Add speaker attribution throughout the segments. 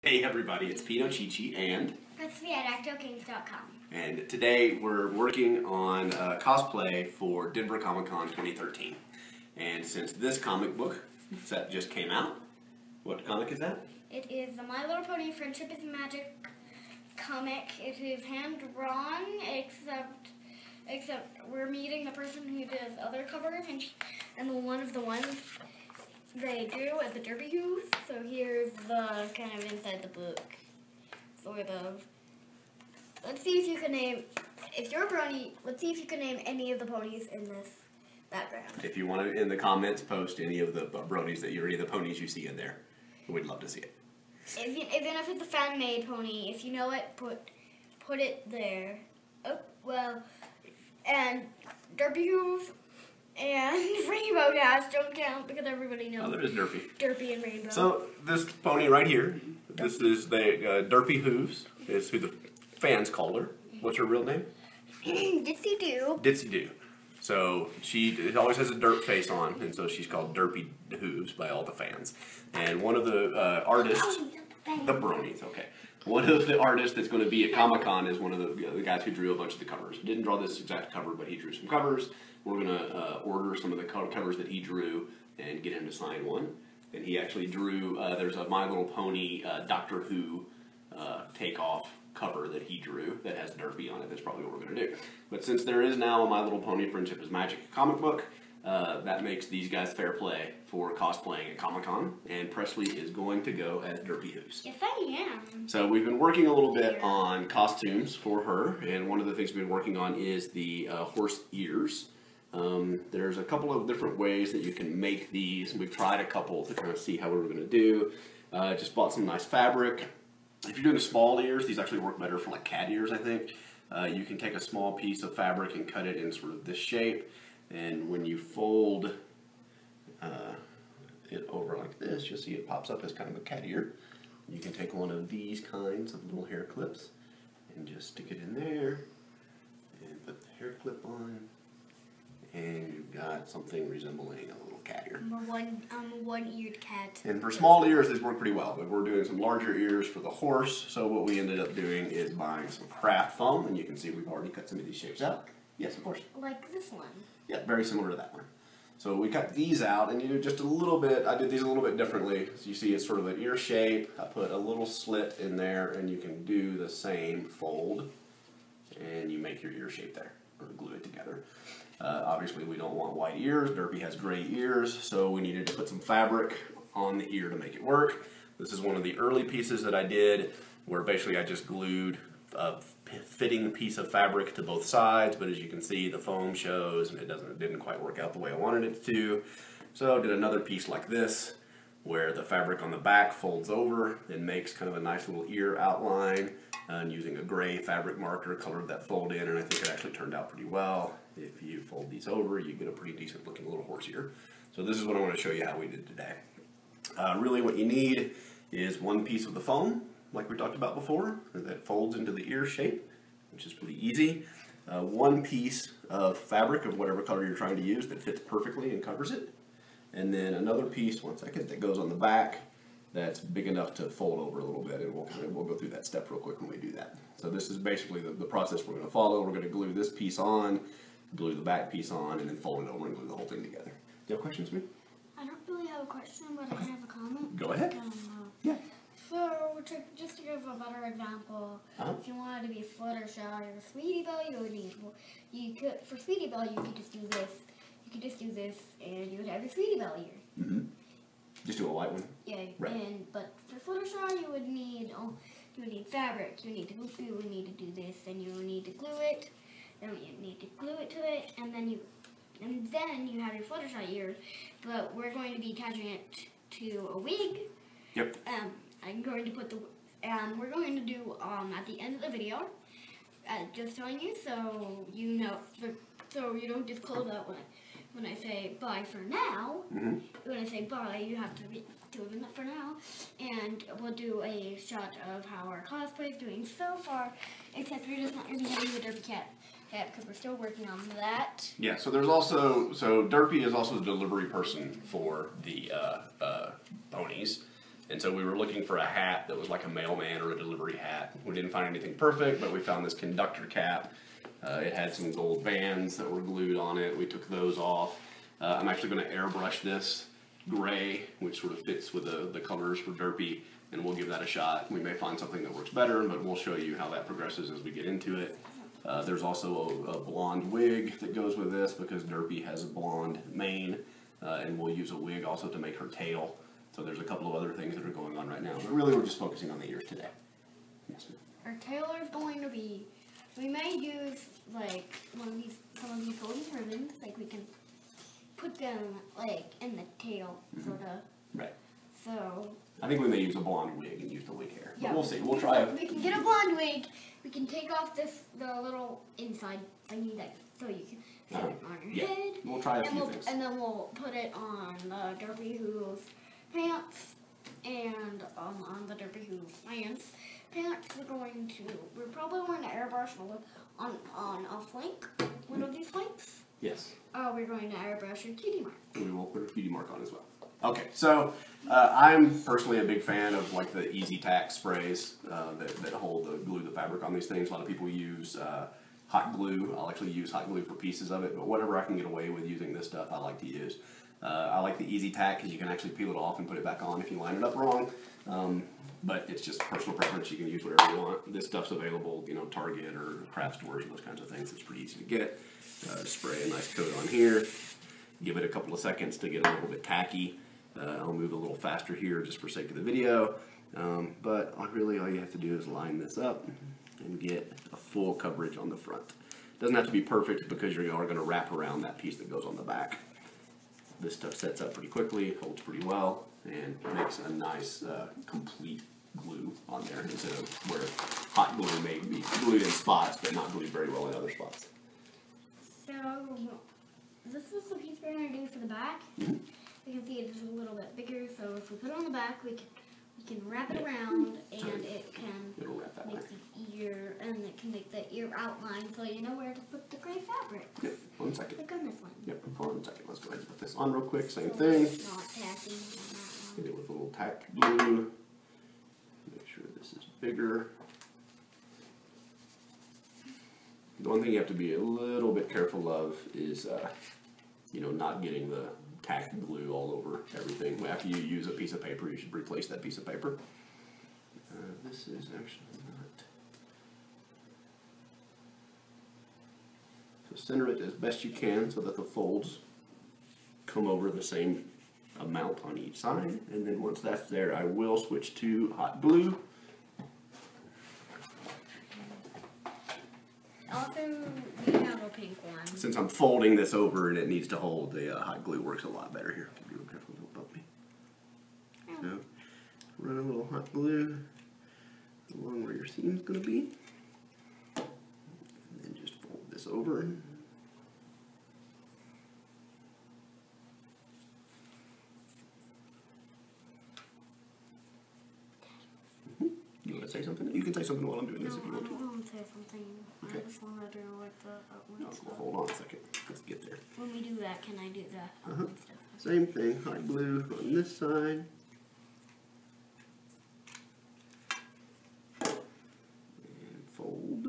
Speaker 1: Hey everybody, it's Pino Chichi and
Speaker 2: Presley at ActOutGames.com.
Speaker 1: And today we're working on cosplay for Denver Comic Con 2013. And since this comic book set just came out, what comic is that?
Speaker 2: It is the My Little Pony Friendship is Magic comic. It is hand-drawn, except we're meeting the person who does other covers, and one of the ones they do at the Derpy Hooves. So here's the kind of inside the book, sort of. Let's see if you can name, if you're a brony, let's see if you can name any of the ponies in this background.
Speaker 1: If you want to, in the comments, post any of the bronies that any of the ponies you see in there. We'd love to see it.
Speaker 2: Even if it's a fan-made pony, if you know it, put it there. Oh, well, and Derpy Hooves and Rainbow Dash don't count because everybody knows.
Speaker 1: Oh, there is Derpy.
Speaker 2: Derpy and Rainbow.
Speaker 1: So this pony right here, this is the Derpy Hooves. Is who the fans call her. What's her real name?
Speaker 2: Ditsy Doo.
Speaker 1: Ditsy Doo. So she always has a derp face on, and so she's called Derpy Hooves by all the fans. And one of the artists, the bronies, okay. One of the artists that's going to be at Comic-Con is one of the guys who drew a bunch of the covers. He didn't draw this exact cover, but he drew some covers. We're going to order some of the covers that he drew and get him to sign one. And he actually drew, there's a My Little Pony Doctor Who takeoff cover that he drew that has Derpy on it. That's probably what we're going to do. But since there is now a My Little Pony Friendship is Magic comic book, that makes these guys fair play for cosplaying at Comic-Con, and Presley is going to go as Derpy Hooves.
Speaker 2: Yes, I am.
Speaker 1: So we've been working a little bit on costumes for her, and one of the things we've been working on is the horse ears. There's a couple of different ways that you can make these. We've tried a couple to kind of see how we were going to do. Just bought some nice fabric. If you're doing the small ears, these actually work better for like cat ears, I think. You can take a small piece of fabric and cut it in sort of this shape. And when you fold it over like this, you'll see it pops up as kind of a cat ear. You can take one of these kinds of little hair clips and just stick it in there and put the hair clip on. And you've got something resembling a little cat ear.
Speaker 2: I'm a one-eared cat.
Speaker 1: And for small ears, these work pretty well, but we're doing some larger ears for the horse. So what we ended up doing is buying some craft foam, and you can see we've already cut some of these shapes out. Yes, of course.
Speaker 2: Like this one.
Speaker 1: Yeah, very similar to that one. So we cut these out, and you do just a little bit. I did these a little bit differently. So you see it's sort of an ear shape. I put a little slit in there, and you can do the same fold, and you make your ear shape there, or glue it together. Obviously, we don't want white ears. Derpy has gray ears, so we needed to put some fabric on the ear to make it work. This is one of the early pieces that I did, where basically I just glued a fitting piece of fabric to both sides, but as you can see, the foam shows, and it didn't quite work out the way I wanted it to. So I did another piece like this, where the fabric on the back folds over and makes kind of a nice little ear outline, and using a gray fabric marker colored that fold in, and I think it actually turned out pretty well. If you fold these over, you get a pretty decent looking little horse ear. So this is what I want to show you how we did today. Really what you need is one piece of the foam, like we talked about before, that folds into the ear shape, which is pretty easy. One piece of fabric of whatever color you're trying to use that fits perfectly and covers it. And then another piece, one second, that goes on the back that's big enough to fold over a little bit, and we'll go through that step real quick when we do that. So this is basically the process we're going to follow. We're going to glue this piece on, glue the back piece on, and then fold it over and glue the whole thing together. Do you have questions for me?
Speaker 2: I don't really have a question, but I have a comment.
Speaker 1: Go ahead. Yeah.
Speaker 2: So, just to give a better example, if you wanted to be Fluttershy or Sweetie Belle, you would need, for Sweetie Belle, you could just do this. You could just do this, and you would have your Sweetie Belle ear.
Speaker 1: Mm-hmm. Just do a white one.
Speaker 2: Yeah,
Speaker 1: right.
Speaker 2: But for Fluttershy, you would need fabric. You would need to do this, and you would need to glue it. Then you need to glue it to it, and then you have your Fluttershy ear. But we're going to be attaching it to a wig.
Speaker 1: Yep.
Speaker 2: I'm going to put we're going to do at the end of the video, just telling you so you know, so you don't just close out when I say bye for now.
Speaker 1: Mm-hmm.
Speaker 2: When I say bye, you have to do it for now, and we'll do a shot of how our cosplay is doing so far, except we're just not going to be having the Derpy cat because we're still working on that.
Speaker 1: Yeah, so there's also, Derpy is also the delivery person for the ponies. And so we were looking for a hat that was like a mailman or a delivery hat. We didn't find anything perfect, but we found this conductor cap. It had some gold bands that were glued on it. We took those off. I'm actually going to airbrush this gray, which sort of fits with the colors for Derpy, and we'll give that a shot. We may find something that works better, but we'll show you how that progresses as we get into it. There's also a blonde wig that goes with this because Derpy has a blonde mane, and we'll use a wig also to make her tail. So there's a couple of other things that are going on right now, but really we're just focusing on the ears today. Yes, ma'am.
Speaker 2: Our tail is going to be, we may use like some of these golden ribbons, like we can put them like in the tail, sort of.
Speaker 1: Right.
Speaker 2: So.
Speaker 1: I think we may use a blonde wig and use the wig hair.
Speaker 2: Yeah.
Speaker 1: But we'll see. We'll try it.
Speaker 2: We can get a blonde wig. We can take off the little inside thingy that so you can fit it on your head.
Speaker 1: We'll try a few things.
Speaker 2: And then we'll put it on the Derpy Hooves pants and on the Derpy Hooves pants. We're probably going to airbrush on a flank, one of these flanks.
Speaker 1: Yes.
Speaker 2: We're going to airbrush a cutie mark.
Speaker 1: We will put a cutie mark on as well. Okay, so I'm personally a big fan of like the Easy Tack sprays that hold glue the fabric on these things. A lot of people use hot glue. I'll actually use hot glue for pieces of it, but whatever I can get away with using this stuff, I like to use. I like the Easy Tack because you can actually peel it off and put it back on if you line it up wrong. But it's just personal preference. You can use whatever you want. This stuff's available, you know, Target or craft stores and those kinds of things. It's pretty easy to get. Spray a nice coat on here. Give it a couple of seconds to get a little bit tacky. I'll move a little faster here just for sake of the video. But really all you have to do is line this up and get a full coverage on the front. It doesn't have to be perfect because you are going to wrap around that piece that goes on the back. This stuff sets up pretty quickly, holds pretty well, and makes a nice complete glue on there instead of where hot glue may be glued in spots but not glued very well in other spots.
Speaker 2: So this is the piece we're going to do for the back. You can see it's a little bit bigger, so if we put it on the back, we can wrap it around, and it can make the ear, and it can make the ear outline, so you know where to put the gray fabric.
Speaker 1: Yep, 1 second.
Speaker 2: Like on this one.
Speaker 1: Yep, hold on 1 second. Let's go ahead and put this on real quick. Same thing.
Speaker 2: It's not tacky on that one.
Speaker 1: Hit it with a little tack glue. Make sure this is bigger. The one thing you have to be a little bit careful of is, you know, not getting the tack glue all over everything. After you use a piece of paper, you should replace that piece of paper. This is actually not. So center it as best you can so that the folds come over the same amount on each side. And then once that's there, I will switch to hot glue.
Speaker 2: Also, we have a pink one.
Speaker 1: Since I'm folding this over and it needs to hold, the hot glue works a lot better here. Be real careful, don't bump me. So, run a little hot glue along where your seam's going to be. And then just fold this over. You want to say something? You can say something while I'm doing this if you want to.
Speaker 2: I don't want to say something.
Speaker 1: Okay.
Speaker 2: I just want to do like the outline stuff.
Speaker 1: Well, hold on a second. Let's get there.
Speaker 2: When we do that, can I do that outline stuff?
Speaker 1: Same thing. Hot glue on this side. And fold.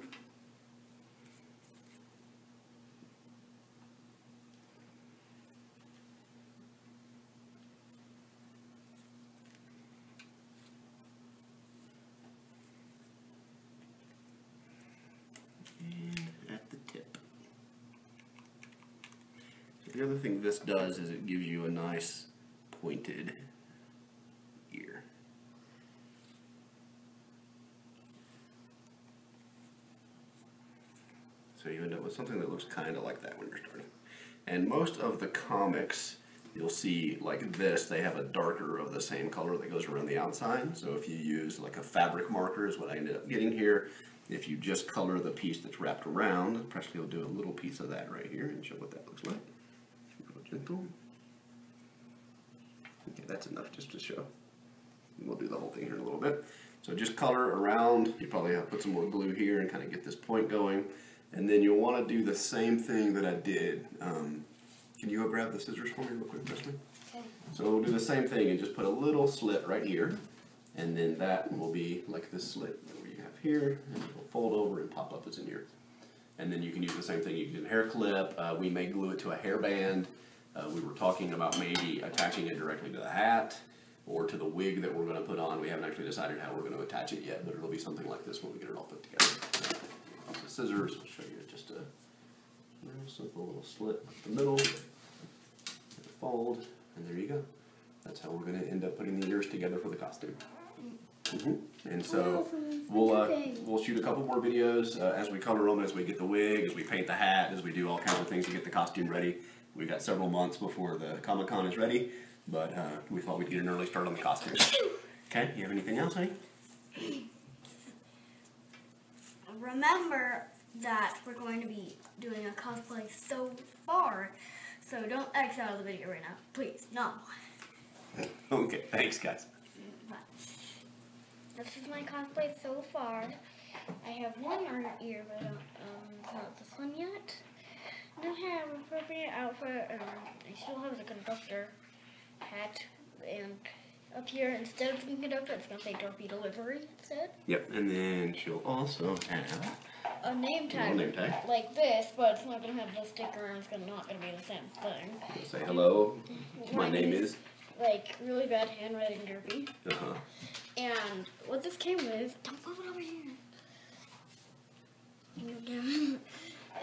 Speaker 1: The other thing this does is it gives you a nice pointed ear. So you end up with something that looks kind of like that when you're starting. And most of the comics, you'll see like this, they have a darker of the same color that goes around the outside. So if you use like a fabric marker is what I ended up getting here. If you just color the piece that's wrapped around, Presley will do a little piece of that right here and show what that looks like. Gentle. Okay, that's enough just to show. We'll do the whole thing here in a little bit. So just color around. You probably have to put some more glue here and kind of get this point going. And then you'll want to do the same thing that I did. Can you go grab the scissors for me real quick, Presley? Okay. So we'll do the same thing and just put a little slit right here. And then that will be like this slit that we have here, and it will fold over and pop up as an ear. And then you can use the same thing. You can use a hair clip. We may glue it to a hairband. We were talking about maybe attaching it directly to the hat or to the wig that we're going to put on. We haven't actually decided how we're going to attach it yet, but it'll be something like this when we get it all put together. The scissors, I'll show you just a real simple little slit in the middle, fold, and there you go. That's how we're going to end up putting the ears together for the costume. And so we'll shoot a couple more videos as we color them, as we get the wig, as we paint the hat, as we do all kinds of things to get the costume ready. We've got several months before the Comic-Con is ready, but we thought we'd get an early start on the costume. Okay, you have anything else, honey?
Speaker 2: Remember that we're going to be doing a cosplay so far, so don't X out of the video right now. Please, no.
Speaker 1: Okay, thanks guys.
Speaker 2: This is my cosplay so far. I have one ear, but not this one yet. I don't have an appropriate outfit, and I still have the conductor hat, and up here, instead of the conductor, it's going to say Derpy Delivery instead.
Speaker 1: Yep, and then she'll also have
Speaker 2: a name tag, like this, but it's not going to have the sticker, and it's not going to be the same thing.
Speaker 1: You'll say hello, my name is...
Speaker 2: Like, really bad handwriting Derpy. And what this came with, don't move it over here,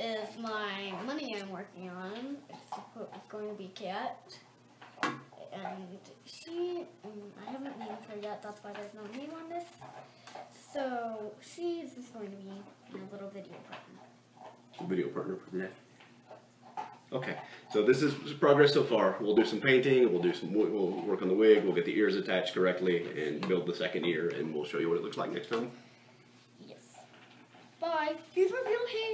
Speaker 2: is my money I'm working on. It's going to be Cat. And I haven't named her yet, that's why there's no name on this. So, she's just going to be my little video partner.
Speaker 1: Video partner for the day. Okay, so this is progress so far. We'll do some painting, we'll work on the wig, we'll get the ears attached correctly, and build the second ear, and we'll show you what it looks like next time.
Speaker 2: Yes. Bye. Here's my real hair.